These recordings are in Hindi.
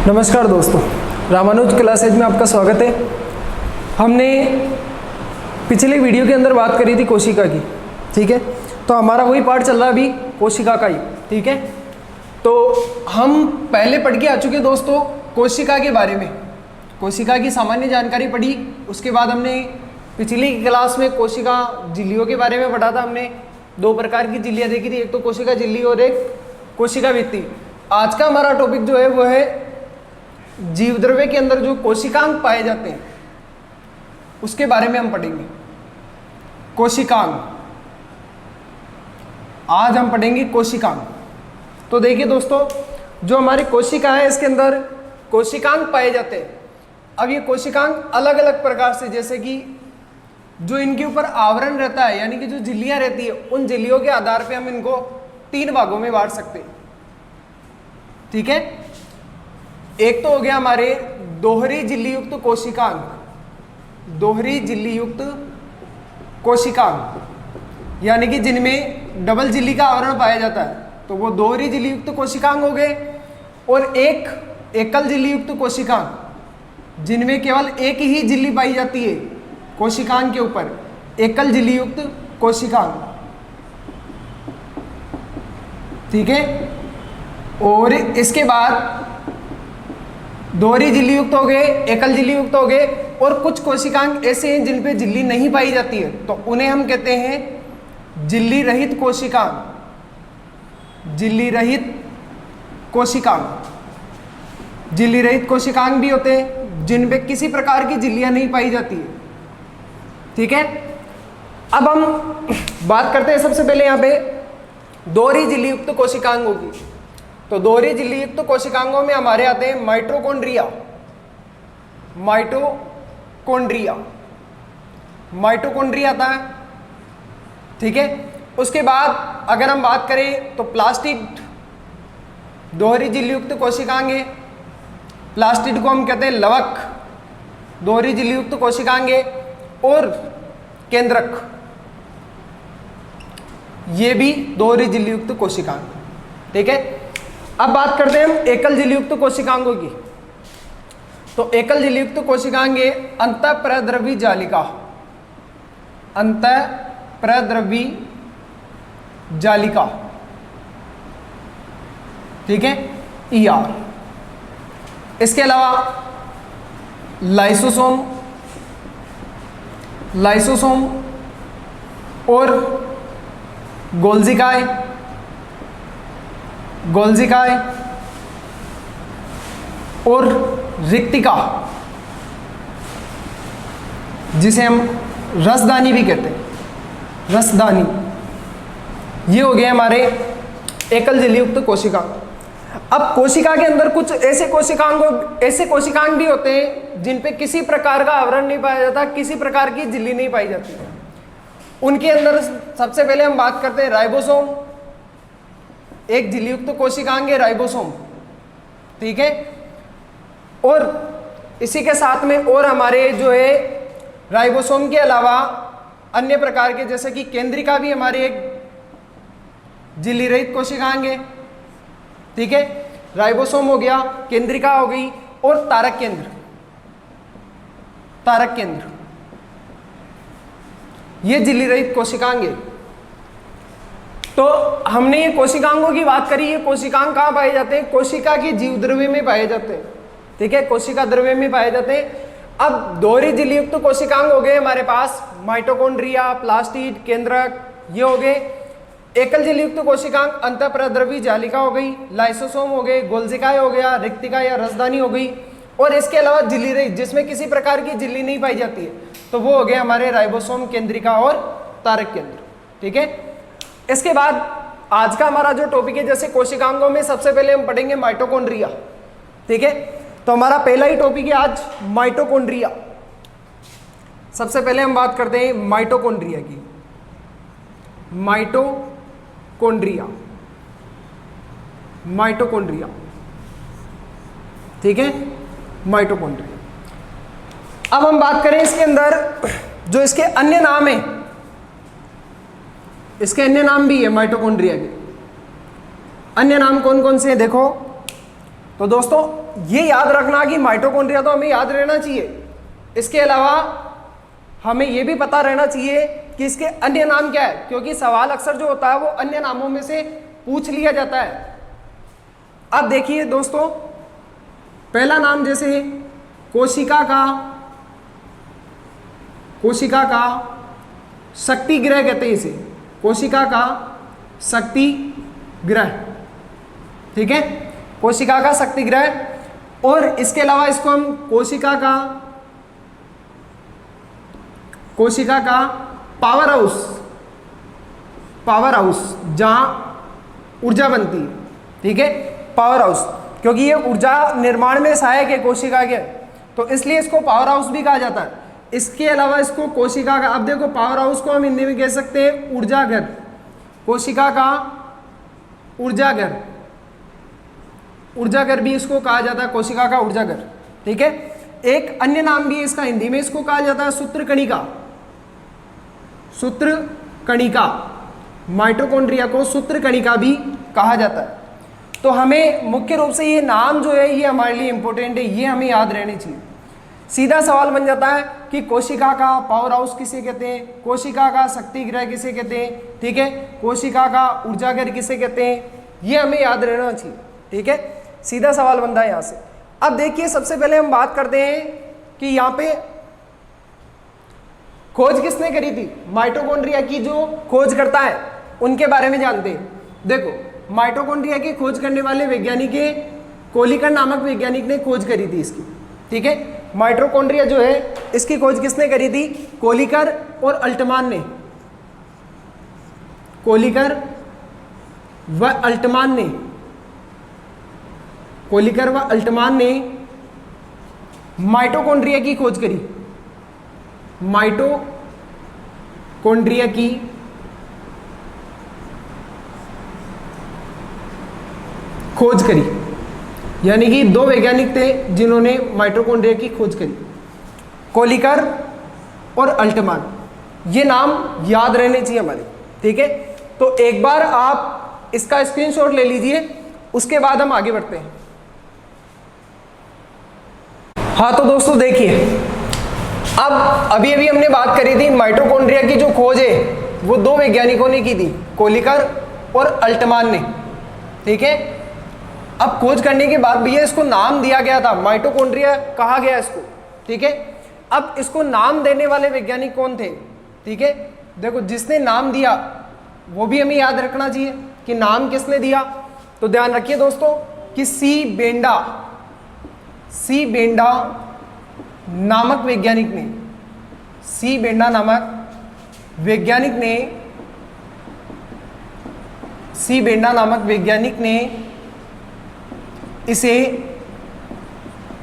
नमस्कार दोस्तों, रामानुज क्लासेज में आपका स्वागत है। हमने पिछले वीडियो के अंदर बात करी थी कोशिका की, ठीक है। तो हमारा वही पार्ट चल रहा है अभी कोशिका का ही, ठीक है। तो हम पहले पढ़ के आ चुके दोस्तों कोशिका के बारे में, कोशिका की सामान्य जानकारी पढ़ी। उसके बाद हमने पिछली क्लास में कोशिका झिल्लियों के बारे में पढ़ा था। हमने दो प्रकार की झिल्लियाँ देखी थी, एक तो कोशिका झिल्ली और एक कोशिका भित्ति। आज का हमारा टॉपिक जो है वो है जीव द्रव्य के अंदर जो कोशिकांग पाए जाते हैं उसके बारे में हम पढ़ेंगे। कोशिकांग, आज हम पढ़ेंगे कोशिकांग। तो देखिए दोस्तों, जो हमारी कोशिका है इसके अंदर कोशिकांग पाए जाते हैं। अब ये कोशिकांग अलग अलग प्रकार से, जैसे कि जो इनके ऊपर आवरण रहता है यानी कि जो झिल्लियां रहती है, उन झिल्लियों के आधार पे हम इनको 3 भागों में बांट सकते हैं, ठीक है। एक तो हो गया हमारे दोहरी झिल्ली युक्त कोशिकांग, दोहरी झिल्ली युक्त कोशिकांग यानी कि जिनमें डबल झिल्ली का आवरण पाया जाता है, तो वो दोहरी झिल्ली युक्त कोशिकांग हो गए। और एक एकल झिल्ली युक्त कोशिकांग जिनमें केवल एक ही झिल्ली पाई जाती है कोशिकांग के ऊपर, एकल झिल्ली युक्त कोशिकांग, ठीक है। और इसके बाद दोहरी झिल्ली युक्त हो गए, एकल झिल्ली युक्त हो गए। और कुछ कोशिकांग ऐसे हैं जिन पे झिल्ली नहीं पाई जाती है, तो उन्हें हम कहते हैं झिल्ली रहित कोशिकांग। झिल्ली रहित कोशिकांग, झिल्ली रहित कोशिकांग भी होते हैं जिन पे किसी प्रकार की झिल्लियां नहीं पाई जाती है, ठीक है। अब हम बात करते हैं सबसे पहले यहाँ पे दोहरी झिल्ली युक्त कोशिकांग होगी। तो दोहरी झिल्ली युक्त कोशिकांगों में हमारे आते हैं माइटोकॉन्ड्रिया, माइटोकॉन्ड्रिया, माइटोकॉन्ड्रिया आता है, ठीक है। उसके बाद अगर हम बात करें तो प्लास्टिड, दोहरी झिल्ली युक्त कोशिकांग है। प्लास्टिड को हम कहते हैं लवक, दोहरी झिल्ली युक्त कोशिकांग है। और केंद्रक, ये भी दोहरी झिल्ली युक्त कोशिकांग, ठीक है। अब बात करते हैं हम एकल झिल्ली युक्त कोशिकांगों की। तो एकल झिल्ली युक्त कोशिकांग है अंतःप्रद्रवी जालिका, अंतःप्रद्रवी जालिका, ठीक है, ER। इसके अलावा लाइसोसोम, लाइसोसोम और गोल्जिकाय, गोल्जिकाय और रिक्तिका, जिसे हम रसदानी भी कहते हैं, रसदानी, ये हो गए हमारे एकल झिल्ली युक्त कोशिकांग। अब कोशिका के अंदर कुछ ऐसे कोशिकांग भी होते हैं जिन पे किसी प्रकार का आवरण नहीं पाया जाता, किसी प्रकार की झिल्ली नहीं पाई जाती है। उनके अंदर सबसे पहले हम बात करते हैं राइबोसोम, एक झिल्ली युक्त कोशिकांग है राइबोसोम, ठीक है। और इसी के साथ में और हमारे जो है राइबोसोम के अलावा अन्य प्रकार के, जैसे कि केंद्रिका भी हमारी एक झिल्ली रहित कोशिकांग है, ठीक है। राइबोसोम हो गया, केंद्रिका हो गई, और तारक केंद्र, तारक केंद्र, ये झिल्ली रहित कोशिकांग है। तो हमने ये कोशिकांगों की बात करी। ये कोशिकांग कहाँ पाए जाते हैं? कोशिका के जीव द्रव्य में पाए जाते हैं, ठीक है, कोशिका द्रव्य में पाए जाते हैं। अब दोहरी झिल्ली युक्त कोशिकांग हो गए हमारे पास माइटोकॉन्ड्रिया, प्लास्टिड, केंद्रक, ये हो गए। एकल झिल्ली युक्त कोशिकांग अंतःप्रद्रवी जालिका हो गई, लाइसोसोम हो गए, गोल्जिकाय हो गया, रिक्तिका या रसदानी हो गई। और इसके अलावा झिल्ली रहित जिसमें किसी प्रकार की झिल्ली नहीं पाई जाती है, तो वो हो गए हमारे राइबोसोम, केंद्रिका और तारक केंद्र, ठीक है। इसके बाद आज का हमारा जो टॉपिक है, जैसे कोशिकांगों में सबसे पहले हम पढ़ेंगे माइटोकॉन्ड्रिया, ठीक है। तो हमारा पहला ही टॉपिक है आज माइटोकॉन्ड्रिया। सबसे पहले हम बात करते हैं माइटोकॉन्ड्रिया की। माइटोकॉन्ड्रिया, माइटोकॉन्ड्रिया, ठीक है, माइटोकॉन्ड्रिया। अब हम बात करें इसके अंदर जो इसके अन्य नाम है, इसके अन्य नाम भी है माइटोकॉन्ड्रिया के। अन्य नाम कौन कौन से हैं देखो। तो दोस्तों ये याद रखना कि माइटोकॉन्ड्रिया तो हमें याद रहना चाहिए, इसके अलावा हमें ये भी पता रहना चाहिए कि इसके अन्य नाम क्या है, क्योंकि सवाल अक्सर जो होता है वो अन्य नामों में से पूछ लिया जाता है। अब देखिए दोस्तों, पहला नाम जैसे कोशिका का शक्ति ग्रह कहते हैं इसे, कोशिका का शक्ति ग्रह, ठीक है, कोशिका का शक्ति ग्रह। और इसके अलावा इसको हम कोशिका का पावर हाउस जहां ऊर्जा बनती है, ठीक है, पावर हाउस, क्योंकि ये ऊर्जा निर्माण में सहायक है कोशिका के, तो इसलिए इसको पावर हाउस भी कहा जाता है। इसके अलावा इसको कोशिका का, अब देखो पावर हाउस को हम हिंदी में कह सकते हैं ऊर्जाघर, कोशिका का ऊर्जाघर भी इसको कहा जाता है, कोशिका का ऊर्जाघर, ठीक है। एक अन्य नाम भी है इसका हिंदी में, इसको कहा जाता है सूत्रकणिका, माइटोकॉन्ड्रिया को सूत्रकणिका भी कहा जाता है। तो हमें मुख्य रूप से ये नाम जो है ये हमारे लिए इंपॉर्टेंट है, ये हमें याद रहने चाहिए। सीधा सवाल बन जाता है कि कोशिका का पावर हाउस किसे कहते हैं, कोशिका का शक्ति ग्रह किसे कहते हैं, ठीक है, कोशिका का ऊर्जाघर किसे कहते हैं, ये हमें याद रहना चाहिए, ठीक है, सीधा सवाल बनता है यहाँ से। अब देखिए, सबसे पहले हम बात करते हैं कि यहाँ पे खोज किसने करी थी, माइटोकॉन्ड्रिया की जो खोज करता है उनके बारे में जानते हैं। देखो, माइटोकॉन्ड्रिया की खोज करने वाले वैज्ञानिक है कोलिकर नामक वैज्ञानिक ने खोज करी थी इसकी, ठीक है। माइटोकॉन्ड्रिया जो है इसकी खोज किसने करी थी, कोलिकर और अल्टमान ने, कोलिकर व अल्टमान ने माइटोकॉन्ड्रिया की खोज करी, माइटोकॉन्ड्रिया की खोज करी, यानी कि दो वैज्ञानिक थे जिन्होंने माइटोकॉन्ड्रिया की खोज करी, कोलिकर और अल्टमान। ये नाम याद रहने चाहिए हमारे, ठीक है। तो एक बार आप इसका स्क्रीनशॉट ले लीजिए, उसके बाद हम आगे बढ़ते हैं। हाँ तो दोस्तों देखिए, अब अभी हमने बात करी थी माइटोकॉन्ड्रिया की जो खोज है वो दो वैज्ञानिकों ने की थी, कोलिकर और अल्टमान ने, ठीक है। अब खोज करने के बाद भैया इसको नाम दिया गया था, माइटोकॉन्ड्रिया कहा गया इसको, ठीक है। अब इसको नाम देने वाले वैज्ञानिक कौन थे, ठीक है। देखो, जिसने नाम दिया वो भी हमें याद रखना चाहिए कि नाम किसने दिया। तो ध्यान रखिए दोस्तों कि सी बेंडा नामक वैज्ञानिक ने इसे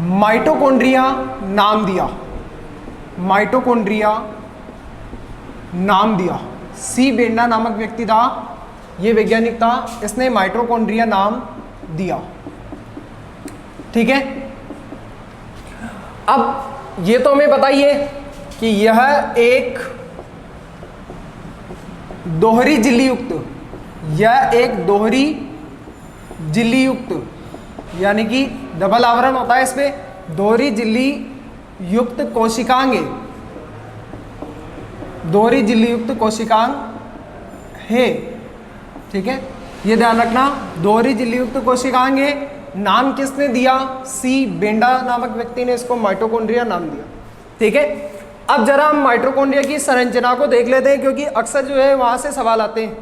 माइटोकॉन्ड्रिया नाम दिया, सी बेंडा नामक व्यक्ति था, ये वैज्ञानिक था, इसने माइटोकॉन्ड्रिया नाम दिया, ठीक है। अब ये तो हमें पता ही है कि यह एक दोहरी झिल्ली युक्त यानी कि डबल आवरण होता है इस पे, दोहरी झिल्ली युक्त कोशिकांग है, ठीक है, ये ध्यान रखना, दोहरी झिल्ली युक्त कोशिकांग है। नाम किसने दिया, सी बेंडा नामक व्यक्ति ने इसको माइटोकॉन्ड्रिया नाम दिया, ठीक है। अब जरा हम माइटोकॉन्ड्रिया की संरचना को देख लेते हैं, क्योंकि अक्सर जो है वहां से सवाल आते हैं,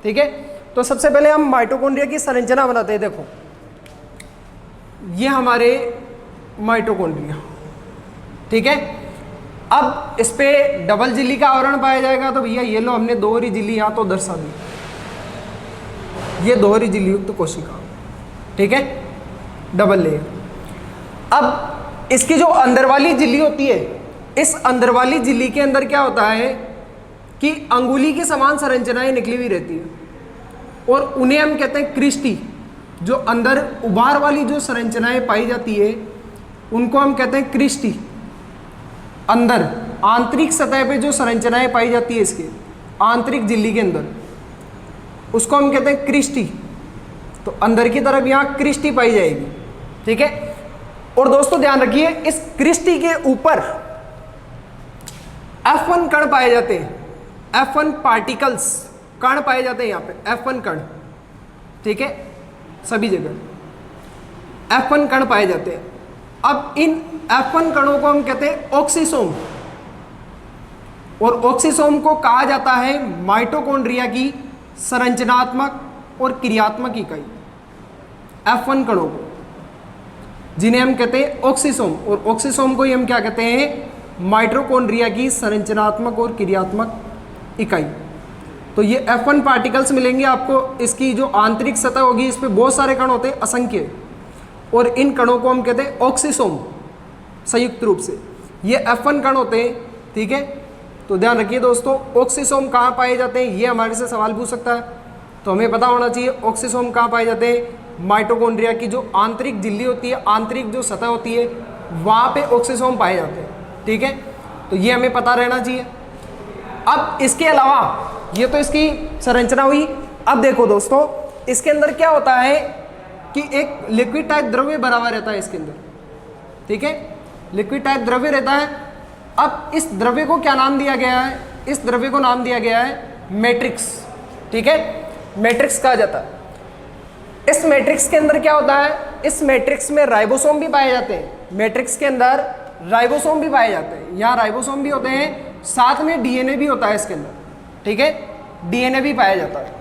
ठीक है। तो सबसे पहले हम माइटोकॉन्ड्रिया की संरचना बनाते हैं। देखो, ये हमारे माइटोकॉन्ड्रिया, ठीक है। अब इस पे डबल झिल्ली का आवरण पाया जाएगा, तो भैया ये लो हमने दोहरी झिल्ली यहाँ तो दर्शा दी, ये दोहरी झिल्ली युक्त कोशिका, ठीक है, डबल लेयर। अब इसकी जो अंदर वाली झिल्ली होती है, इस अंदर वाली झिल्ली के अंदर क्या होता है कि अंगुली की समान संरचनाएं निकली हुई रहती है, और उन्हें हम कहते हैं क्रिस्टी। जो अंदर उभार वाली जो संरचनाएं पाई जाती है उनको हम कहते हैं क्रिस्टी। अंदर आंतरिक सतह पे जो संरचनाएं पाई जाती है इसके आंतरिक झिल्ली के अंदर, उसको हम कहते हैं क्रिस्टी। तो अंदर की तरफ यहाँ क्रिस्टी पाई जाएगी, ठीक है। और दोस्तों ध्यान रखिए, इस क्रिस्टी के ऊपर F1 कण पाए जाते हैं, F1 पार्टिकल्स कण पाए जाते हैं यहाँ पे, F1 कण, ठीक है, सभी जगह F1 कण पाए जाते हैं। अब इन F1 कणों को हम कहते हैं ऑक्सीसोम, और ऑक्सीसोम को कहा जाता है माइटोकॉन्ड्रिया की संरचनात्मक और क्रियात्मक इकाई। F1 कणों को, जिन्हें हम कहते हैं ऑक्सीसोम, और ऑक्सीसोम को ही हम क्या कहते हैं, माइटोकॉन्ड्रिया की संरचनात्मक और क्रियात्मक इकाई। तो ये F1 पार्टिकल्स मिलेंगे आपको, इसकी जो आंतरिक सतह होगी इस पे बहुत सारे कण होते हैं, असंख्य, और इन कणों को हम कहते हैं ऑक्सीसोम संयुक्त रूप से। ये F1 कण होते हैं, ठीक है। तो ध्यान रखिए दोस्तों, ऑक्सीसोम कहाँ पाए जाते हैं, ये हमारे से सवाल पूछ सकता है, तो हमें पता होना चाहिए ऑक्सीसोम कहाँ पाए जाते हैं। माइटोकॉन्ड्रिया की जो आंतरिक झिल्ली होती है, आंतरिक जो सतह होती है, वहाँ पे ऑक्सीसोम पाए जाते हैं, ठीक है। तो ये हमें पता रहना चाहिए। अब इसके अलावा ये तो इसकी संरचना हुई। अब देखो दोस्तों, इसके अंदर क्या होता है कि एक लिक्विड टाइप द्रव्य भरा हुआ रहता है इसके अंदर, ठीक है, लिक्विड टाइप द्रव्य रहता है। अब इस द्रव्य को क्या नाम दिया गया है, इस द्रव्य को नाम दिया गया है मैट्रिक्स, ठीक है, मैट्रिक्स कहा जाता है। इस मैट्रिक्स के अंदर क्या होता है, इस मैट्रिक्स में राइबोसोम भी पाए जाते हैं, मैट्रिक्स के अंदर राइबोसोम भी पाए जाते हैं, यहाँ राइबोसोम भी होते हैं, साथ में डीएनए भी होता है इसके अंदर, ठीक है, डीएनए भी पाया जाता है।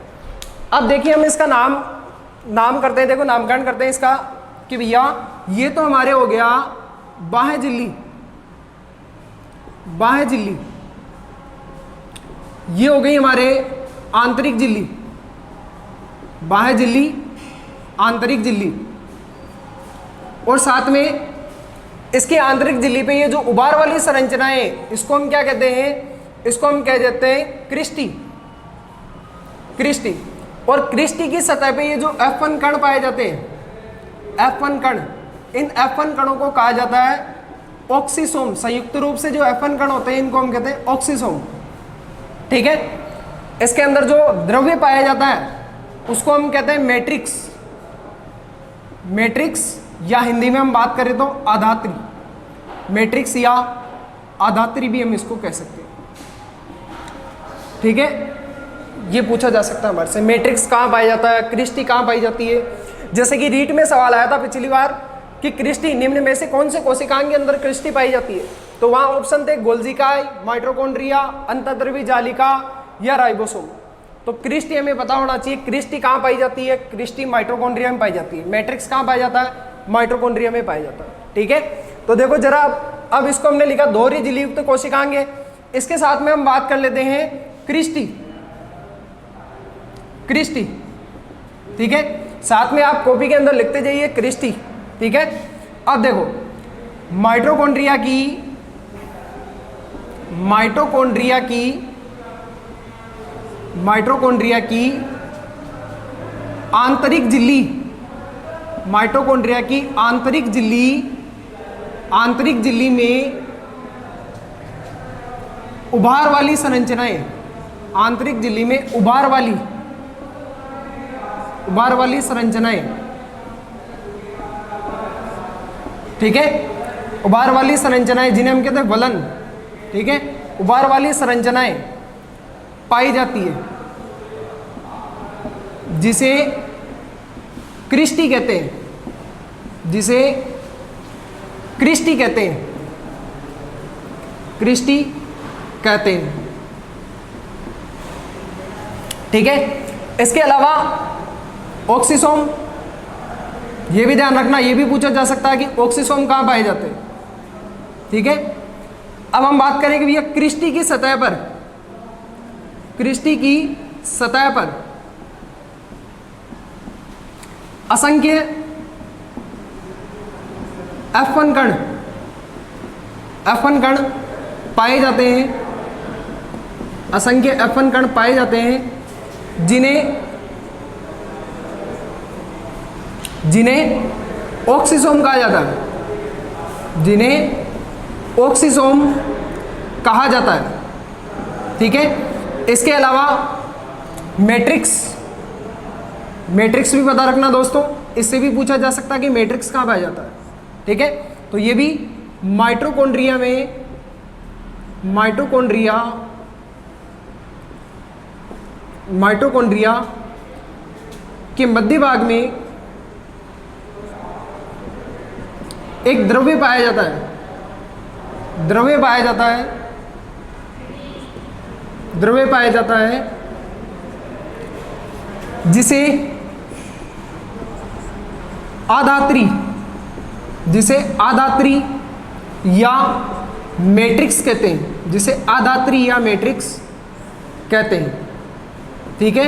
अब देखिए हम इसका नाम करते हैं, देखो नामकरण करते हैं इसका कि भैया ये तो हमारे हो गया बाह्य झिल्ली, बाह्य झिल्ली, ये हो गई हमारे आंतरिक झिल्ली, बाह्य झिल्ली, आंतरिक झिल्ली, और साथ में इसकी आंतरिक झिल्ली पे ये जो उभार वाली संरचना है, इसको हम क्या कहते हैं, इसको हम कह देते हैं क्रिस्टी, क्रिस्टी। और क्रिस्टी की सतह पे ये जो F1 कण पाए जाते हैं, F1 कण, इन F1 कणों को कहा जाता है ऑक्सीसोम। संयुक्त रूप से जो F1 कण होते हैं इनको हम कहते हैं ऑक्सीसोम, ठीक है। इसके अंदर जो द्रव्य पाया जाता है उसको हम कहते हैं मैट्रिक्स, मैट्रिक्स, या हिंदी में हम बात करें तो आधात्री, मैट्रिक्स या आधात्री भी हम इसको कह सकते हैं, ठीक है। ये पूछा जा सकता है हमारे से, मैट्रिक्स कहाँ पाया जाता है, क्रिस्टी कहाँ पाई जाती है। जैसे कि रीट में सवाल आया था पिछली बार कि क्रिस्टी निम्न में से कौन से कोशिकांग के अंदर क्रिस्टी पाई जाती है, तो वहाँ ऑप्शन थे गोल्जिकाई, माइटोकॉन्ड्रिया, अंतःद्रव्यी जालिका या राइबोसोम। तो क्रिस्टी हमें पता होना चाहिए, क्रिस्टी कहाँ पाई जाती है, क्रिस्टी माइटोकॉन्ड्रिया में पाई जाती है। मैट्रिक्स कहाँ पाया जाता है, माइटोकॉन्ड्रिया में पाया जाता है, ठीक है। तो देखो जरा, अब इसको हमने लिखा दोहरी झिल्ली युक्त कोशिकांग है, इसके साथ में हम बात कर लेते हैं क्रिस्टी, क्रिस्टी, ठीक है। साथ में आप कॉपी के अंदर लिखते जाइए क्रिस्टी, ठीक है। अब देखो माइटोकॉन्ड्रिया की, माइटोकॉन्ड्रिया की, माइटोकॉन्ड्रिया की आंतरिक झिल्ली, माइटोकॉन्ड्रिया की आंतरिक झिल्ली, आंतरिक झिल्ली में उभार वाली संरचनाएं, आंतरिक झिल्ली में उभार वाली, उभार वाली संरचनाएं, ठीक है, उभार वाली संरचनाएं जिन्हें हम कहते हैं वलन, ठीक है, उभार वाली संरचनाएं पाई जाती है, जिसे क्रिस्टी कहते हैं, जिसे क्रिस्टी कहते हैं, क्रिस्टी कहते हैं, ठीक है। इसके अलावा ऑक्सीसोम, ये भी ध्यान रखना, ये भी पूछा जा सकता है कि ऑक्सीसोम कहाँ पाए जाते हैं, ठीक है। अब हम बात करें कि भैया क्रिस्टी की सतह पर, क्रिस्टी की सतह पर असंख्य F1 कण, F1 कण पाए जाते हैं, असंख्य F1 कण पाए जाते हैं, जिन्हें ऑक्सीसोम कहा जाता है, जिन्हें ऑक्सीसोम कहा जाता है, ठीक है। इसके अलावा मैट्रिक्स, मैट्रिक्स भी पता रखना दोस्तों, इससे भी पूछा जा सकता है कि मैट्रिक्स कहाँ पाया जाता है, ठीक है। तो ये भी माइटोकॉन्ड्रिया में, माइटोकॉन्ड्रिया के मध्य भाग में एक द्रव्य पाया जाता है, द्रव्य पाया जाता है जिसे आधात्री या मैट्रिक्स कहते हैं, जिसे आधात्री या मैट्रिक्स कहते हैं। ठीक है।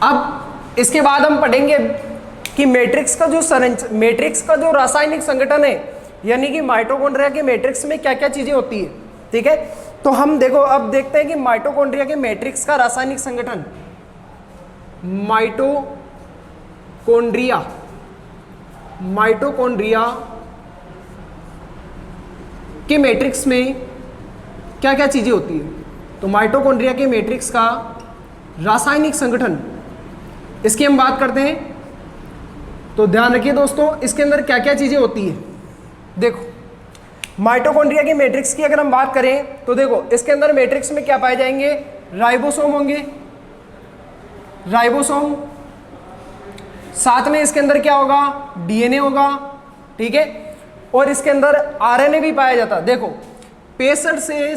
अब इसके बाद हम पढ़ेंगे कि मैट्रिक्स का जो रासायनिक संगठन है, यानी कि माइटोकॉन्ड्रिया के मैट्रिक्स में क्या क्या चीजें होती है। ठीक है। तो हम देखो अब देखते हैं कि माइटोकॉन्ड्रिया के मैट्रिक्स का रासायनिक संगठन, माइटोकॉन्ड्रिया के मैट्रिक्स में क्या क्या चीजें होती है। तो माइटोकॉन्ड्रिया के मैट्रिक्स का रासायनिक संगठन, इसकी हम बात करते हैं। तो ध्यान रखिए दोस्तों, इसके अंदर क्या क्या चीजें होती है। देखो माइटोकॉन्ड्रिया के मैट्रिक्स की अगर हम बात करें तो देखो इसके अंदर मैट्रिक्स में क्या पाए जाएंगे, राइबोसोम होंगे, राइबोसोम, साथ में इसके अंदर क्या होगा, डीएनए होगा। ठीक है। और इसके अंदर आरएनए भी पाया जाता है। देखो 65 से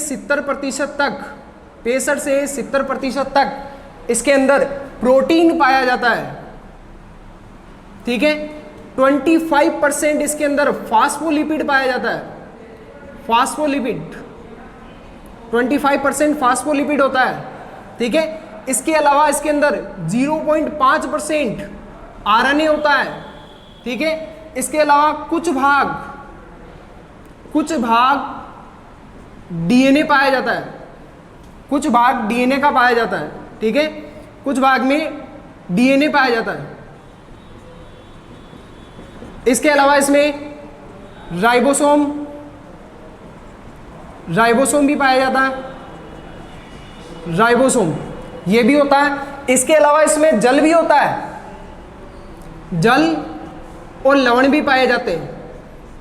70% तक इसके अंदर प्रोटीन पाया जाता है। ठीक है। 25% इसके अंदर फास्फोलिपिड पाया जाता है, फास्फोलिपिड 25% फास्फोलिपिड होता है। ठीक है। इसके अलावा इसके अंदर 0.5% आरएनए होता है। ठीक है। इसके अलावा कुछ भाग डीएनए पाया जाता है, कुछ भाग डीएनए का पाया जाता है। ठीक है। कुछ भाग में डीएनए पाया जाता है। इसके अलावा इसमें राइबोसोम भी पाया जाता है, राइबोसोम ये भी होता है। इसके अलावा इसमें जल भी होता है, जल और लवण भी पाए जाते हैं।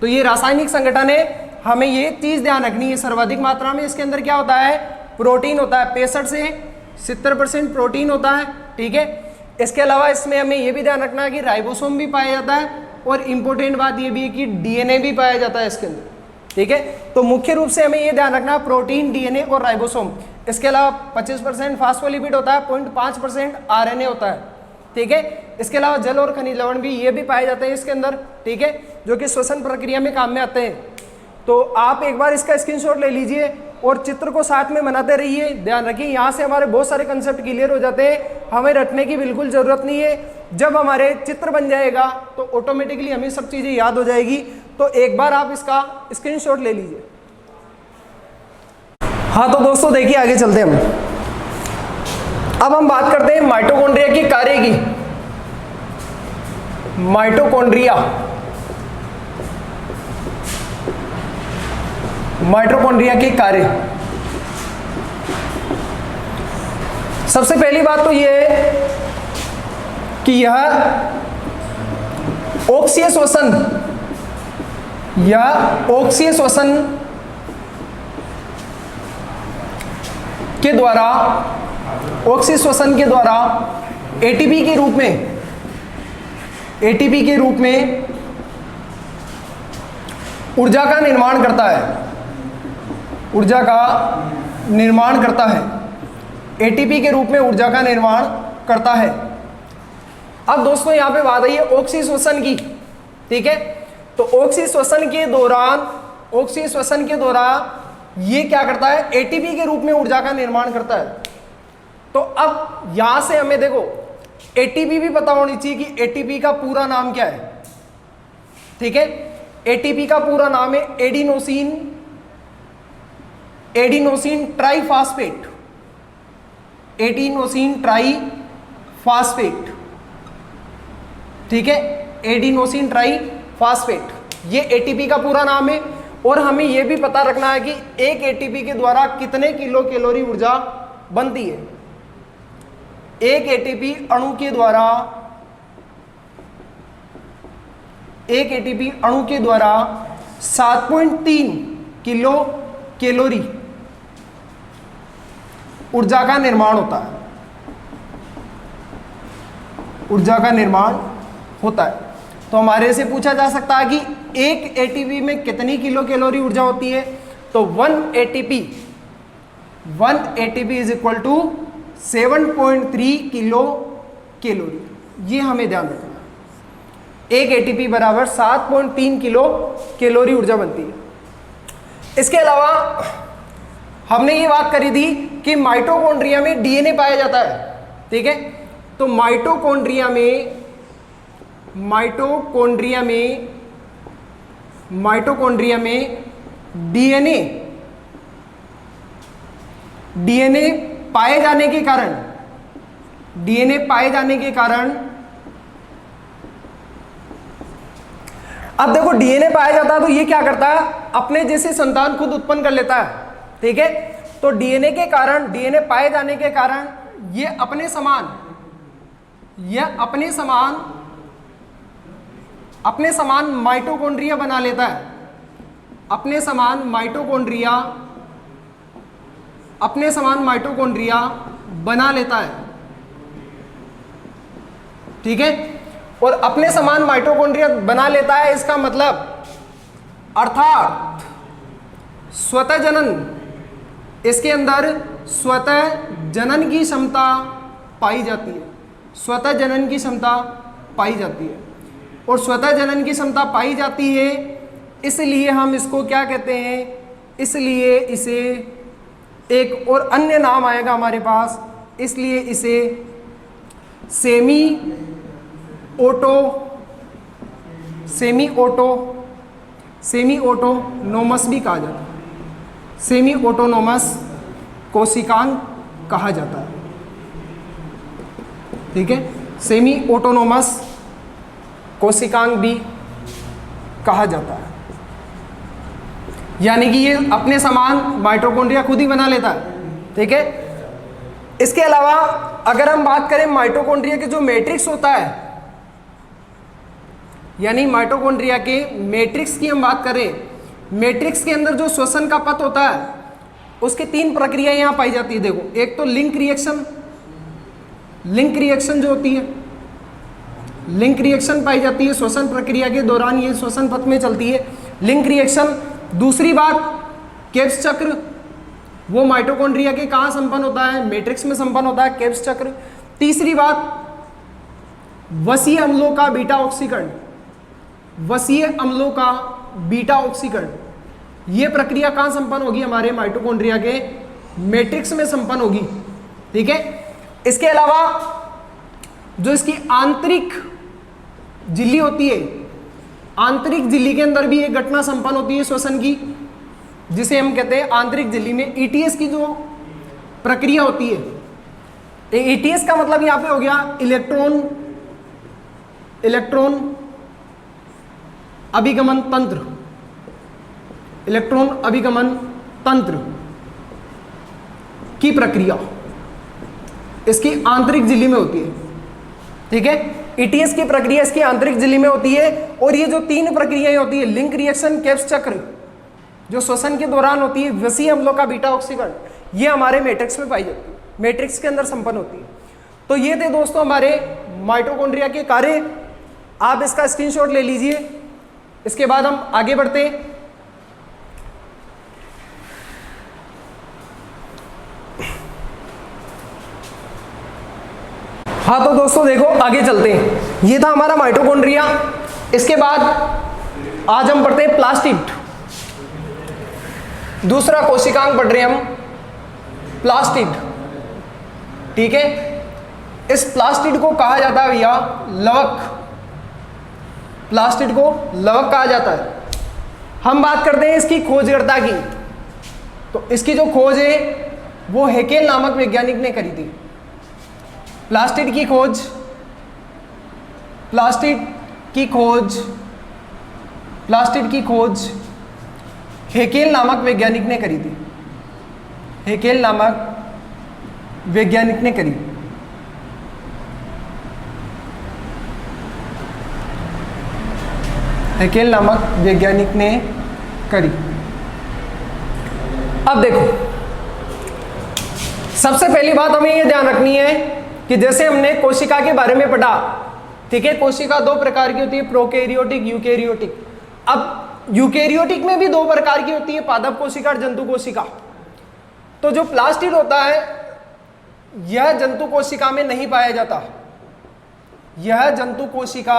तो ये रासायनिक संगठन है, हमें ये चीज ध्यान रखनी है। सर्वाधिक मात्रा में इसके अंदर क्या होता है, प्रोटीन होता है, 65 से 70% प्रोटीन होता है। ठीक है। इसके अलावा इसमें हमें ये भी ध्यान रखना है कि राइबोसोम भी पाया जाता है, और इंपॉर्टेंट बात ये भी है कि डीएनए भी पाया जाता है इसके अंदर। ठीक है। तो मुख्य रूप से हमें ये ध्यान रखना है, प्रोटीन, डीएनए और राइबोसोम। इसके अलावा 25% फास्फोलिपिड होता है, 0.5% आरएनए होता है। ठीक है। इसके अलावा जल और खनिज लवण भी ये भी पाए जाते हैं इसके अंदर। ठीक है। जो कि श्वसन प्रक्रिया में काम में आते हैं। तो आप एक बार इसका स्क्रीनशॉट ले लीजिए और चित्र को साथ में बनाते रहिए। ध्यान रखिए, यहाँ से हमारे बहुत सारे कंसेप्ट क्लियर हो जाते हैं, हमें रटने की बिल्कुल जरूरत नहीं है। जब हमारे चित्र बन जाएगा तो ऑटोमेटिकली हमें सब चीजें याद हो जाएगी। तो एक बार आप इसका स्क्रीनशॉट ले लीजिए। हाँ तो दोस्तों देखिए, आगे चलते हैं हम। अब हम बात करते हैं माइटोकॉन्ड्रिया की कार्य की। माइटोकॉन्ड्रिया के कार्य। सबसे पहली बात तो यह है कि यह ऑक्सीय श्वसन के द्वारा एटीपी के रूप में ऊर्जा का निर्माण करता है, एटीपी के रूप में ऊर्जा का निर्माण करता है। अब दोस्तों यहां पे बात आई है ऑक्सीय श्वसन की। ठीक है। तो ऑक्सीय श्वसन के दौरान ये क्या करता है, एटीपी के रूप में ऊर्जा का निर्माण करता है। तो अब यहां से हमें देखो एटीपी भी पता होनी चाहिए कि एटीपी का पूरा नाम क्या है। ठीक है। एटीपी का पूरा नाम है एडिनोसिन ट्राइफॉस्फेट, ठीक है। एडिनोसिन ट्राइफॉस्फेट ये एटीपी का पूरा नाम है। और हमें यह भी पता रखना है कि एक एटीपी के द्वारा कितने किलो कैलोरी ऊर्जा बनती है। एक एटीपी अणु के द्वारा एक एटीपी अणु के द्वारा 7.3 किलो कैलोरी ऊर्जा का निर्माण होता है, ऊर्जा का निर्माण होता है। तो हमारे से पूछा जा सकता है कि एक एटीपी में कितनी किलो कैलोरी ऊर्जा होती है, तो 1 ATP is equal to 7.3 kilo calorie. ये हमें ध्यान रखना, एक एटीपी बराबर 7.3 किलो कैलोरी ऊर्जा बनती है। इसके अलावा हमने ये बात करी थी कि माइटोकॉन्ड्रिया में डीएनए पाया जाता है, ठीक है। तो माइटोकॉन्ड्रिया में डीएनए पाए जाने के कारण अब देखो डीएनए पाया जाता है तो ये क्या करता है, अपने जैसे संतान खुद उत्पन्न कर लेता है, ठीक है। तो डीएनए पाए जाने के कारण ये अपने समान माइटोकॉन्ड्रिया बना लेता है, अपने समान माइटोकॉन्ड्रिया बना लेता है, ठीक है। और अपने समान माइटोकॉन्ड्रिया बना लेता है, इसका मतलब अर्थात स्वतः जनन, इसके अंदर स्वतः जनन की क्षमता पाई जाती है, स्वतः जनन की क्षमता पाई जाती है। और स्वतः जनन की क्षमता पाई जाती है, इसलिए हम इसको क्या कहते हैं, इसलिए इसे एक और अन्य नाम आएगा हमारे पास, इसलिए इसे सेमी ऑटोनोमस भी कहा जाता है, सेमी ऑटोनोमस कोशिकांग कहा जाता है, ठीक है। सेमी ऑटोनोमस कोशिकांग भी कहा जाता है, यानी कि ये अपने समान माइटोकॉन्ड्रिया खुद ही बना लेता है, ठीक है। इसके अलावा अगर हम बात करें माइटोकॉन्ड्रिया के जो मैट्रिक्स होता है, यानी माइटोकॉन्ड्रिया के मैट्रिक्स की हम बात करें, मैट्रिक्स के अंदर जो श्वसन का पथ होता है उसकी 3 प्रक्रिया यहां पाई जाती है। देखो, एक तो लिंक रिएक्शन जो होती है, लिंक रिएक्शन पाई जाती है श्वसन प्रक्रिया के दौरान, ये श्वसन पथ में चलती है लिंक रिएक्शन। दूसरी बात केब्स चक्र, वो माइटोकॉन्ड्रिया के कहाँ संपन्न होता है, मैट्रिक्स में संपन्न होता है केब्स चक्र। तीसरी बात वसीय अम्लों का बीटा ऑक्सीकरण, ये प्रक्रिया कहाँ संपन्न होगी, हमारे माइटोकॉन्ड्रिया के मैट्रिक्स में संपन्न होगी, ठीक है। इसके अलावा जो इसकी आंतरिक झिल्ली होती है, आंतरिक झिल्ली के अंदर भी एक घटना संपन्न होती है श्वसन की, जिसे हम कहते हैं आंतरिक झिल्ली में ईटीएस की जो प्रक्रिया होती है। ईटीएस का मतलब यहां पे हो गया इलेक्ट्रॉन अभिगमन तंत्र की प्रक्रिया इसकी आंतरिक झिल्ली में होती है, ठीक है। ईटीएस की प्रक्रिया इसकी आंतरिक झिल्ली में होती है। और ये जो 3 प्रक्रियाएं होती है, लिंक रिएक्शन, केब्स चक्र, जो श्वसन के दौरान होती है, वसीय अम्लों का बीटा ऑक्सीकरण, ये हमारे मैट्रिक्स में पाई जाती है, मैट्रिक्स के अंदर संपन्न होती है। तो ये थे दोस्तों हमारे माइटोकॉन्ड्रिया के कार्य, आप इसका स्क्रीनशॉट ले लीजिए। इसके बाद हम आगे बढ़ते हैं। हाँ तो दोस्तों देखो आगे चलते हैं, ये था हमारा माइटोकॉन्ड्रिया। इसके बाद आज हम पढ़ते हैं प्लास्टिड, दूसरा कोशिकांग पढ़ रहे हैं हम, प्लास्टिड, ठीक है। इस प्लास्टिड को कहा जाता है भैया लवक, प्लास्टिड को लवक कहा जाता है। हम बात करते हैं इसकी खोजकर्ता की, तो इसकी जो खोज है वो हेकेल नामक वैज्ञानिक ने करी थी। प्लास्टिड की खोज हेकेल नामक वैज्ञानिक ने करी थी, हेकेल नामक वैज्ञानिक ने करी। हैकेल नामक वैज्ञानिक ने करी। अब देखो, सबसे पहली बात हमें यह ध्यान रखनी है कि जैसे हमने कोशिका के बारे में पढ़ा, ठीक है, कोशिका दो प्रकार की होती है, प्रोकैरियोटिक, यूकैरियोटिक। अब यूकैरियोटिक में भी दो प्रकार की होती है, पादप कोशिका और जंतु कोशिका। तो जो प्लास्टिड होता है यह जंतु कोशिका में नहीं पाया जाता, यह जंतु कोशिका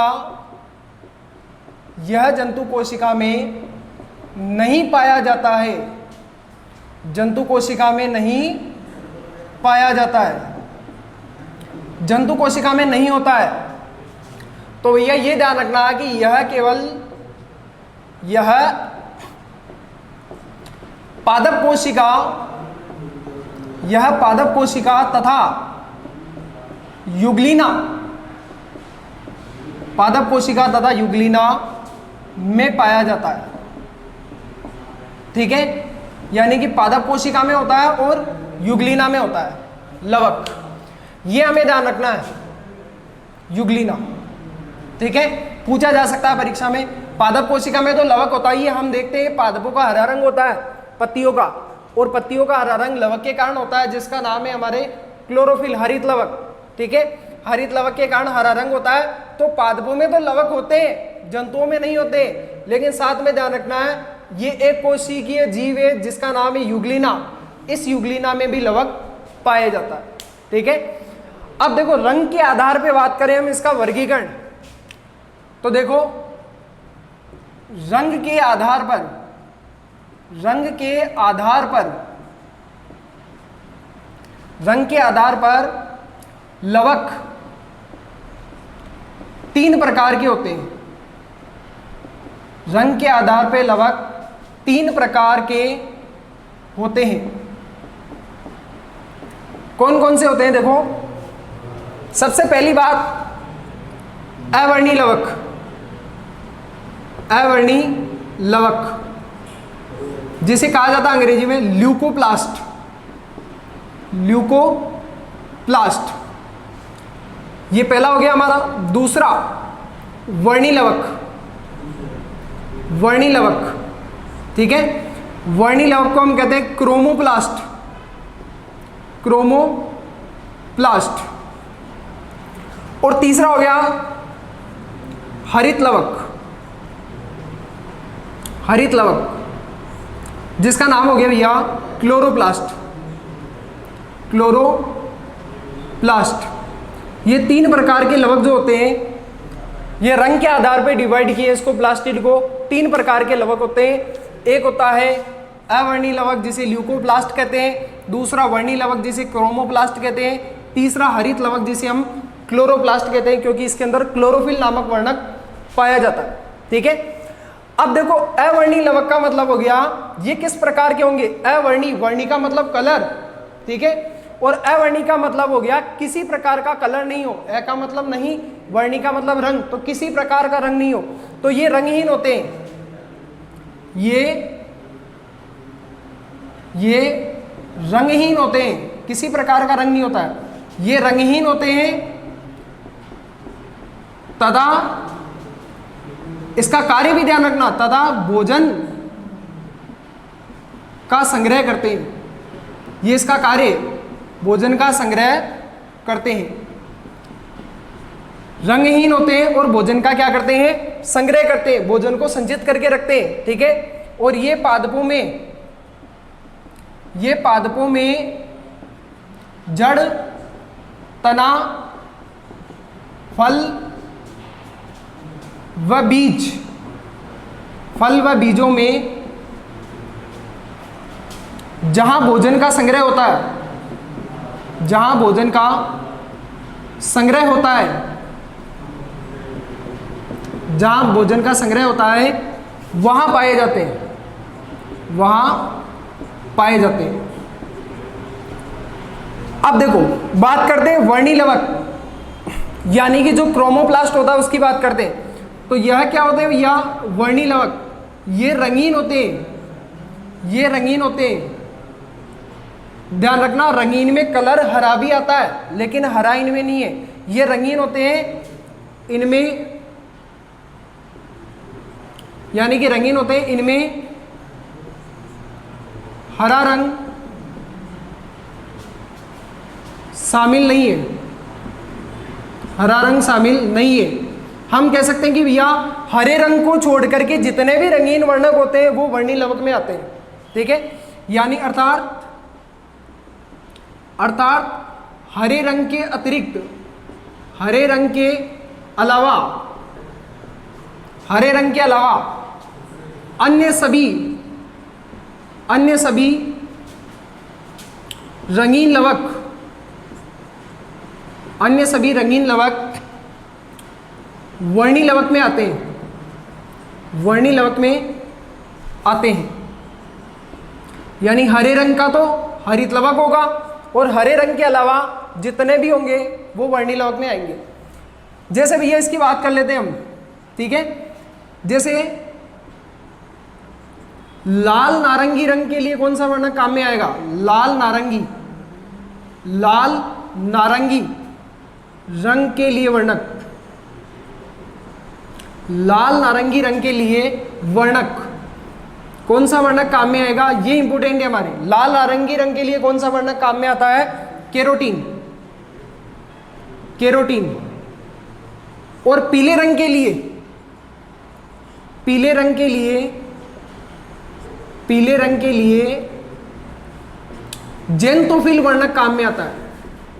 में नहीं पाया जाता है, जंतु कोशिका में नहीं पाया जाता है, जंतु कोशिका में नहीं होता है। तो भैया ये ध्यान रखना है कि यह केवल पादप कोशिका तथा युग्लिना, पादप कोशिका तथा युग्लिना में पाया जाता है, ठीक है। यानी कि पादप कोशिका में होता है और युग्लिना में होता है लवक, ये हमें ध्यान रखना है, युग्लिना, ठीक है। पूछा जा सकता है परीक्षा में, पादप कोशिका में तो लवक होता ही है, हम देखते हैं पादपों का हरा रंग होता है पत्तियों का, और पत्तियों का हरा रंग लवक के कारण होता है, जिसका नाम है हमारे क्लोरोफिल, हरित लवक, ठीक है। हरित लवक के कारण हरा रंग होता है। तो पादपों में तो लवक होते हैं, जंतुओं में नहीं होते, लेकिन साथ में ध्यान रखना है ये एक कोशिकीय जीव है जिसका नाम है युग्लिना, इस युग्लिना में भी लवक पाया जाता है, ठीक है। अब देखो, रंग के आधार पे बात करें हम इसका वर्गीकरण, तो देखो रंग के आधार पर लवक तीन प्रकार के होते हैं, रंग के आधार पे लवक तीन प्रकार के होते हैं। कौन कौन से होते हैं? देखो, सबसे पहली बात अवर्णी लवक, अवर्णी लवक जिसे कहा जाता है अंग्रेजी में ल्यूकोप्लास्ट, ल्यूकोप्लास्ट, ये पहला हो गया हमारा। दूसरा वर्णी लवक, वर्णी लवक, ठीक है। वर्णी लवक को हम कहते हैं क्रोमोप्लास्ट, क्रोमोप्लास्ट। और तीसरा हो गया हरित लवक, हरित लवक जिसका नाम हो गया भैया क्लोरोप्लास्ट, क्लोरोप्लास्ट। ये तीन प्रकार के लवक जो होते हैं, ये रंग के आधार पे डिवाइड किए इसको, प्लास्टिड को। तीन प्रकार के लवक होते हैं, एक होता है अवर्णी लवक जिसे ल्यूकोप्लास्ट कहते हैं, दूसरा वर्णी लवक जिसे क्रोमोप्लास्ट कहते हैं, तीसरा हरित लवक जिसे हम क्लोरोप्लास्ट कहते हैं, क्योंकि इसके अंदर क्लोरोफिल नामक वर्णक पाया जाता है, ठीक है। अब देखो, अवर्णी लवक का मतलब हो गया, ये किस प्रकार के होंगे? अवर्णी, वर्णी का मतलब कलर, ठीक है, और अवर्णी का मतलब हो गया किसी प्रकार का कलर नहीं हो, अ का मतलब नहीं, वर्णी का मतलब रंग, तो किसी प्रकार का रंग नहीं हो, तो ये रंगहीन होते हैं, ये रंगहीन होते हैं, किसी प्रकार का रंग नहीं होता है, ये रंगहीन होते हैं। तथा इसका कार्य भी ध्यान रखना, तथा भोजन का संग्रह करते हैं, ये इसका कार्य, भोजन का संग्रह करते हैं। रंगहीन होते हैं और भोजन का क्या करते हैं? संग्रह करते हैं, भोजन को संचित करके रखते हैं, ठीक है। और ये पादपों में जड़, तना, फल व बीज, फल व बीजों में जहां भोजन का संग्रह होता है, जहां भोजन का संग्रह होता है, जहां भोजन का संग्रह होता है वहां पाए जाते हैं, वहां पाए जाते हैं। अब देखो, बात करते हैं वर्णी लवक, यानी कि जो क्रोमोप्लास्ट होता है उसकी बात करते हैं। तो यह क्या होते हैं भैया? वर्णी लवक, ये रंगीन होते हैं, ये रंगीन होते हैं। ध्यान रखना, रंगीन में कलर हरा भी आता है, लेकिन हरा इनमें नहीं है, ये रंगीन होते हैं, इनमें यानी कि रंगीन होते हैं, इनमें हरा रंग शामिल नहीं है, हरा रंग शामिल नहीं है। हम कह सकते हैं कि भैया हरे रंग को छोड़ करके जितने भी रंगीन वर्णक होते हैं वो वर्णी लवक में आते हैं, ठीक है। यानी अर्थात हरे रंग के अतिरिक्त, हरे रंग के अलावा, हरे रंग के अलावा अन्य सभी रंगीन लवक, अन्य सभी रंगीन लवक वर्णी लवक में आते हैं, वर्णी लवक में आते हैं। यानी हरे रंग का तो हरित लवक होगा और हरे रंग के अलावा जितने भी होंगे वो वर्णी लवक में आएंगे। जैसे भैया इसकी बात कर लेते हैं हम, ठीक है। जैसे लाल नारंगी रंग के लिए कौन सा वर्णक काम में आएगा? लाल नारंगी रंग के लिए वर्णक, लाल नारंगी रंग के लिए वर्णक कौन सा वर्णक काम में आएगा? ये इंपॉर्टेंट है हमारे। लाल नारंगी रंग के लिए कौन सा वर्णक काम में आता है? केरोटीन। और पीले रंग के लिए, पीले रंग के लिए जेंथोफिल वर्णक काम में आता है।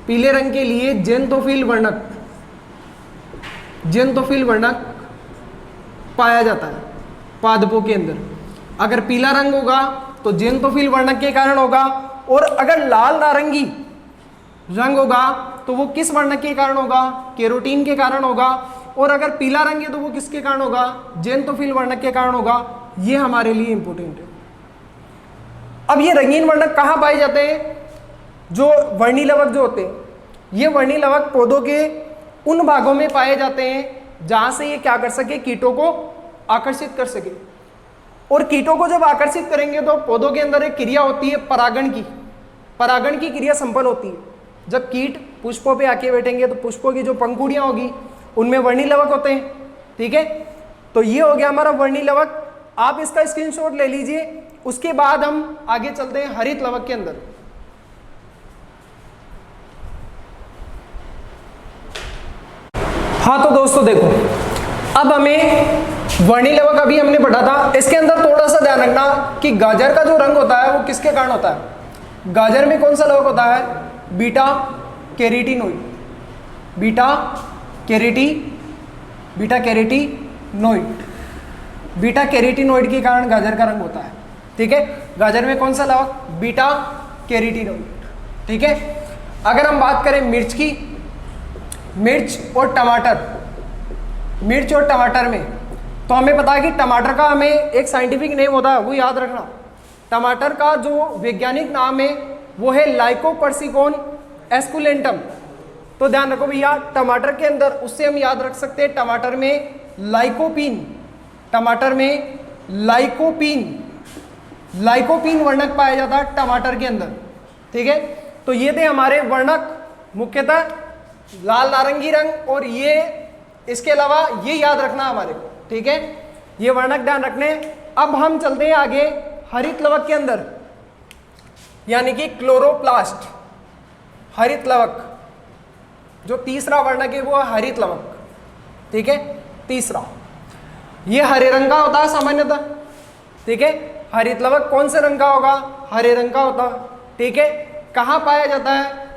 पीले रंग के लिए जेंथोफिल वर्णक पाया जाता है पादपों के अंदर। अगर पीला रंग होगा तो जेंथोफिल वर्णक के कारण होगा, और अगर लाल नारंगी रंग होगा तो वो किस वर्णक के कारण होगा? केरोटीन के कारण होगा। और अगर पीला रंग है तो वो किसके कारण होगा? जेंथोफिल वर्णक के कारण होगा। ये हमारे लिए इंपॉर्टेंट है। अब ये रंगीन वर्णक कहाँ पाए जाते हैं? जो वर्णी लवक जो होते हैं, ये वर्णी लवक पौधों के उन भागों में पाए जाते हैं जहां से ये क्या कर सके? कीटों को आकर्षित कर सके। और कीटों को जब आकर्षित करेंगे तो पौधों के अंदर एक क्रिया होती है परागण की क्रिया संपन्न होती है। जब कीट पुष्पों पे आके बैठेंगे तो पुष्पों की जो पंखुड़ियां होगी उनमें वर्णी लवक होते हैं, ठीक है। तो ये हो गया हमारा वर्णी लवक। आप इसका स्क्रीनशॉट ले लीजिए। उसके बाद हम आगे चलते हैं हरित लवक के अंदर। हाँ तो दोस्तों देखो, अब हमें वर्णी लवक अभी हमने पढ़ा था। इसके अंदर थोड़ा सा ध्यान रखना कि गाजर का जो रंग होता है वो किसके कारण होता है? गाजर में कौन सा लवक होता है? Beta carotenoid. बीटा कैरोटीनोइड के कारण गाजर का रंग होता है, ठीक है। गाजर में कौन सा लवक? बीटा कैरोटीनोइड, ठीक है। अगर हम बात करें मिर्च की, मिर्च और टमाटर में, तो हमें पता है कि टमाटर का हमें एक साइंटिफिक नेम होता है, वो याद रखना। टमाटर का जो वैज्ञानिक नाम है वो है लाइकोपर्सिकॉन एस्कुलेंटम। तो ध्यान रखो भैया, टमाटर के अंदर उससे हम याद रख सकते हैं टमाटर में लाइकोपीन वर्णक पाया जाता है टमाटर के अंदर, ठीक है। तो ये थे हमारे वर्णक, मुख्यतः लाल नारंगी रंग, और ये इसके अलावा ये याद रखना हमारे को, ठीक है। ये वर्णक ध्यान रखने। अब हम चलते हैं आगे हरित लवक के अंदर, यानी कि क्लोरोप्लास्ट। हरित लवक जो तीसरा वर्णक है वो है हरित लवक, ठीक है। तीसरा ये हरे रंग का होता है सामान्यतः, ठीक है। हरित लवक कौन से रंग का होगा? हरे रंग का होता है, ठीक है। कहाँ पाया जाता है?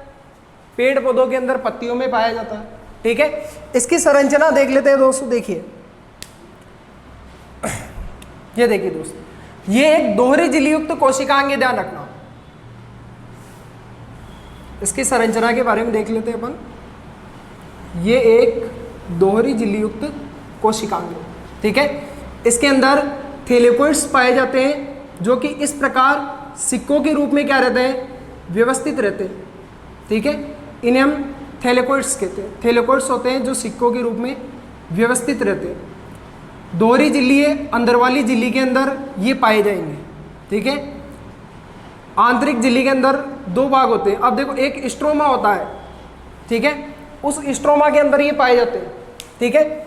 पेड़ पौधों के अंदर पत्तियों में पाया जाता है, ठीक है। इसकी संरचना देख लेते हैं दोस्तों। देखिए, ये देखिए दोस्तों, ये एक दोहरी झिल्लीयुक्त कोशिकांग है, ध्यान रखना। इसकी संरचना के बारे में देख लेते हैं अपन। ये एक दोहरी झिल्लीयुक्त कोशिकांग है, ठीक है। इसके अंदर थैलेकोइड्स पाए जाते हैं जो कि इस प्रकार सिक्कों के रूप में क्या रहते हैं? व्यवस्थित रहते हैं, ठीक है। इन्हें हम थैलेकोइड्स कहते हैं। थैलेकोइड्स होते हैं जो सिक्कों के रूप में व्यवस्थित रहते हैं। दोहरी झिल्ली है, अंदर वाली झिल्ली के अंदर ये पाए जाएंगे, ठीक है। आंतरिक झिल्ली के अंदर दो भाग होते हैं। अब देखो, एक स्ट्रोमा होता है, ठीक है। उस स्ट्रोमा के अंदर ये पाए जाते हैं, ठीक है।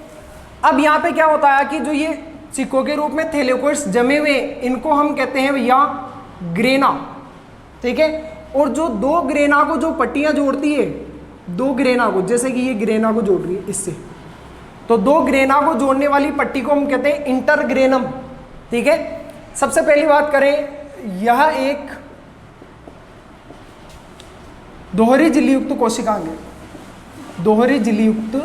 अब यहाँ पे क्या होता है कि जो ये सिक्कों के रूप में थैलेकोइड्स जमे हुए, इनको हम कहते हैं भैया ग्रेना। ठीक है, और जो दो ग्रेना को जो पट्टियां जोड़ती है, दो ग्रेना को, जैसे कि ये ग्रेना को जोड़ रही है इससे, तो दो ग्रेना को जोड़ने वाली पट्टी को हम कहते हैं इंटरग्रेनम। ठीक है, सबसे पहली बात करें, यह एक दोहरी झिल्ली युक्त कोशिकांग है। दोहरी झिल्ली युक्त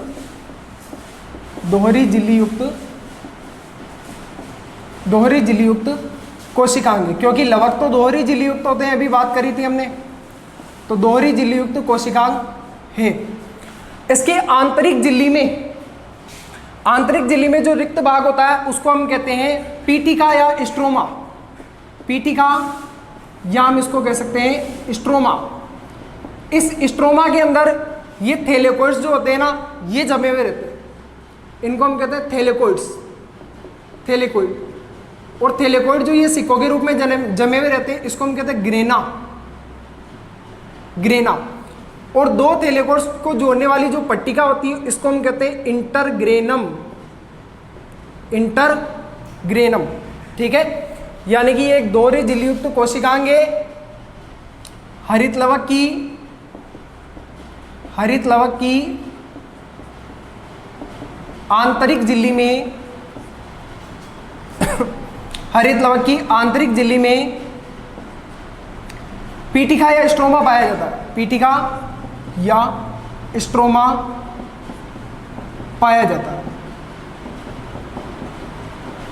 कोशिकांग है, क्योंकि लवक तो दोहरी झिल्ली युक्त होते हैं, अभी बात करी थी हमने, तो दोहरी झिल्ली युक्त कोशिकांग है। इसके आंतरिक झिल्ली में जो रिक्त भाग होता है उसको हम कहते हैं पीठिका या स्ट्रोमा। पीठिका या हम इसको कह सकते हैं स्ट्रोमा। इस स्ट्रोमा के अंदर ये थैलेकोइड्स जो होते हैं ना, ये जमे हुए रहते हैं, इनको हम कहते हैं थैलेकोइड। और थैलेकोइड जो ये सिक्कों के रूप में जमे हुए रहते हैं, इसको हम कहते हैं ग्रेना। और दो थैलेकोइड्स को जोड़ने वाली जो पट्टिका होती है, इसको हम कहते हैं इंटरग्रेनम। ठीक है, यानी कि एक दोहरी झिल्ली युक्त कोशिकांग है। हरित लवक की आंतरिक झिल्ली में पीठिका या स्ट्रोमा पाया जाता है। पीठिका या स्ट्रोमा पाया जाता है।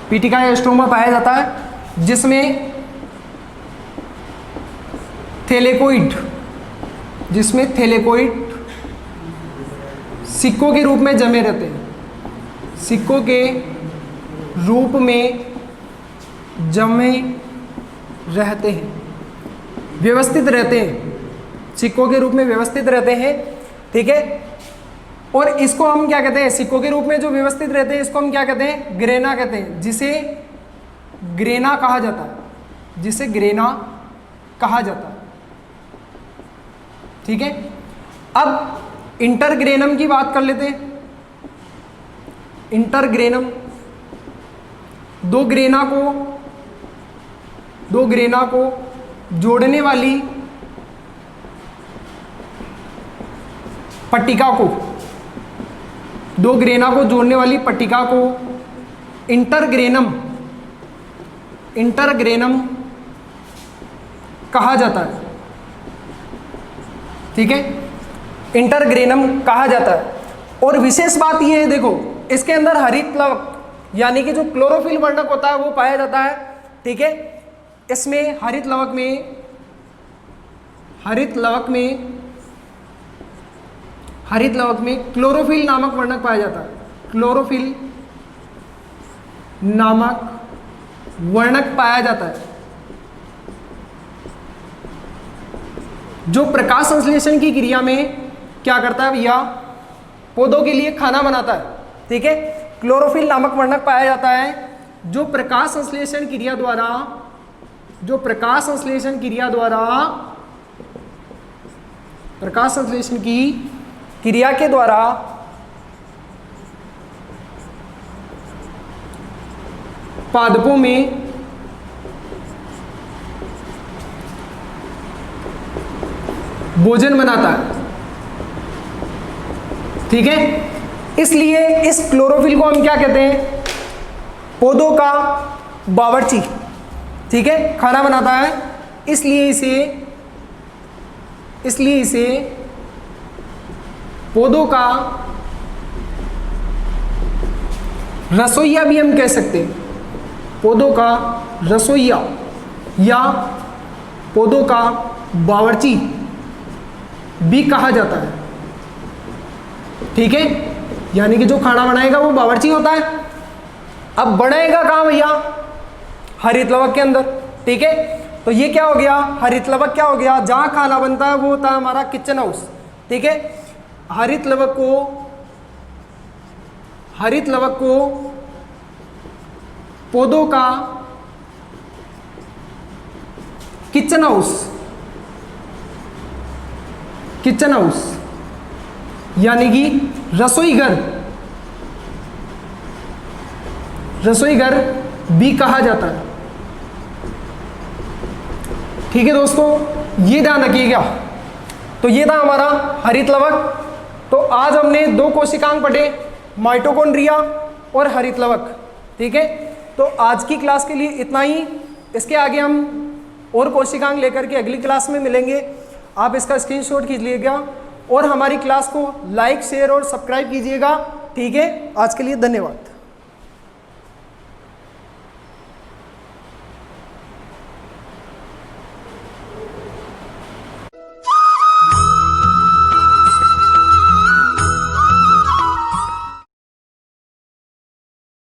पीठिका या स्ट्रोमा पाया जाता है, जिसमें थैलेकोइड सिक्कों के रूप में जमे रहते हैं। सिक्कों के रूप में जमे रहते हैं, व्यवस्थित रहते हैं, सिक्कों के रूप में व्यवस्थित रहते हैं। ठीक है, और इसको हम क्या कहते हैं, सिक्कों के रूप में जो व्यवस्थित रहते हैं, इसको हम क्या कहते हैं, ग्रेना कहते हैं, जिसे ग्रेना कहा जाता है। ठीक है, अब इंटरग्रेनम की बात कर लेते हैं। इंटरग्रेनम दो ग्रेना को जोड़ने वाली पट्टिका को, दो ग्रेना को जोड़ने वाली पट्टिका को इंटरग्रेनम कहा जाता है। ठीक है, इंटरग्रेनम कहा जाता है। और विशेष बात यह है, देखो इसके अंदर हरित लवक यानी कि जो क्लोरोफिल वर्णक होता है वो पाया जाता है। ठीक है, इसमें हरित लवक में क्लोरोफिल नामक वर्णक पाया जाता है। क्लोरोफिल नामक वर्णक पाया जाता है, जो प्रकाश संश्लेषण की क्रिया में क्या करता है भैया, पौधों के लिए खाना बनाता है। ठीक है, क्लोरोफिल नामक वर्णक पाया जाता है, जो प्रकाश संश्लेषण क्रिया के द्वारा पादपों में भोजन बनाता है। ठीक है, इसलिए इस क्लोरोफिल को हम क्या कहते हैं, पौधों का बावर्ची। ठीक है, खाना बनाता है, इसलिए इसे पौधों का रसोइया भी हम कह सकते हैं। पौधों का रसोइया या पौधों का बावर्ची भी कहा जाता है। ठीक है, यानी कि जो खाना बनाएगा वो बावर्ची होता है। अब बनाएगा कहाँ भैया, हरित लवक के अंदर। ठीक है, तो ये क्या हो गया, हरित लवक क्या हो गया, जहाँ खाना बनता है वो होता है हमारा किचन हाउस। ठीक है, हरित लवक को पौधों का किचन हाउस यानी कि रसोई घर रसोई घर भी कहा जाता है। ठीक है दोस्तों, ये ध्यान रखिएगा। तो ये था हमारा हरित लवक। तो आज हमने दो कोशिकांग पढ़े, माइटोकॉन्ड्रिया और हरित लवक। ठीक है, तो आज की क्लास के लिए इतना ही। इसके आगे हम और कोशिकांग लेकर के अगली क्लास में मिलेंगे। आप इसका स्क्रीनशॉट खींच लीजिएगा और हमारी क्लास को लाइक, शेयर और सब्सक्राइब कीजिएगा। ठीक है, आज के लिए धन्यवाद।